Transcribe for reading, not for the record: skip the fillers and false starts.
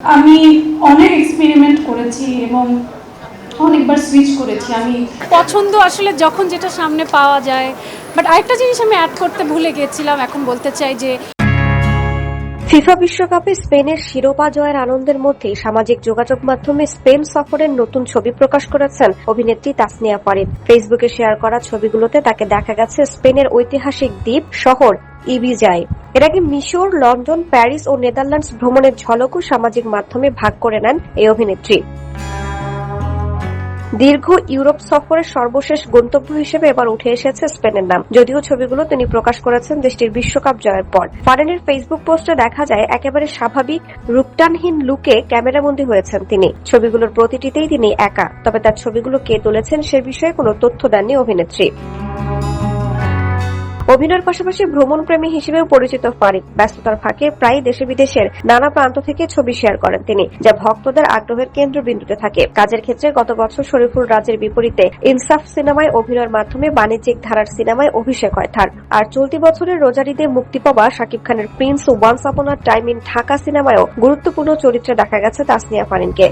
আমি অনেক এক্সপেরিমেন্ট করেছি এবং অনেকবার সুইচ করেছি। আমি পছন্দ আসলে যখন যেটা সামনে পাওয়া যায়। বাট আরেকটা জিনিস আমি অ্যাড করতে ভুলে গিয়েছিলাম, এখন বলতে চাই যে ফিফা বিশ্বকাপে স্পেনের শিরোপা জয়ের আনন্দের মধ্যেই সামাজিক যোগাযোগ মাধ্যমে স্পেন সফরের নতুন ছবি প্রকাশ করেছেন অভিনেত্রী তাসনিয়া ফারিন। ফেসবুকে শেয়ার করা ছবিগুলোতে তাকে দেখা গেছে স্পেনের ঐতিহাসিক দ্বীপ শহর ইবিজায়। এর আগে মিশর, লন্ডন, প্যারিস ও নেদারল্যান্ডস ভ্রমণের ঝলকও সামাজিক মাধ্যমে ভাগ করে নেন এই অভিনেত্রী। দীর্ঘ ইউরোপ সফরের সর্বশেষ গন্তব্য হিসেবে এবার উঠে এসেছে স্পেনের নাম, যদিও ছবিগুলো তিনি প্রকাশ করেছেন দেশটির বিশ্বকাপ জয়ের পর। ফারিনের ফেসবুক পোস্টে দেখা যায় একেবারে স্বাভাবিক রূপটানহীন লুকে ক্যামেরাবন্দী হয়েছেন তিনি। ছবিগুলোর প্রতিটিতেই তিনি একা, তবে তার ছবিগুলো কে তুলেছেন সে বিষয়ে কোনো তথ্য দেননি অভিনেত্রী। অভিনয়ের পাশাপাশি ভ্রমণপ্রেমী হিসেবেও পরিচিত ফারিন ব্যস্ততার ফাঁকে প্রায় দেশে বিদেশের নানা প্রান্ত থেকে ছবি শেয়ার করেন তিনি, যা ভক্তদের আগ্রহের কেন্দ্রবিন্দুতে থাকে। কাজের ক্ষেত্রে গত বছর শরীফুল রাজের বিপরীতে ইনসাফ সিনেমায় অভিনয়ের মাধ্যমে বাণিজ্যিক ধারার সিনেমায় অভিষেক হয় তার। আর চলতি বছরের রোজার ঈদে মুক্তি পাওয়া শাকিব খানের প্রিন্স ও once upon a time in Dhaka সিনেমায়ও গুরুত্বপূর্ণ চরিত্রে দেখা গেছে তাসনিয়া ফারিনকে।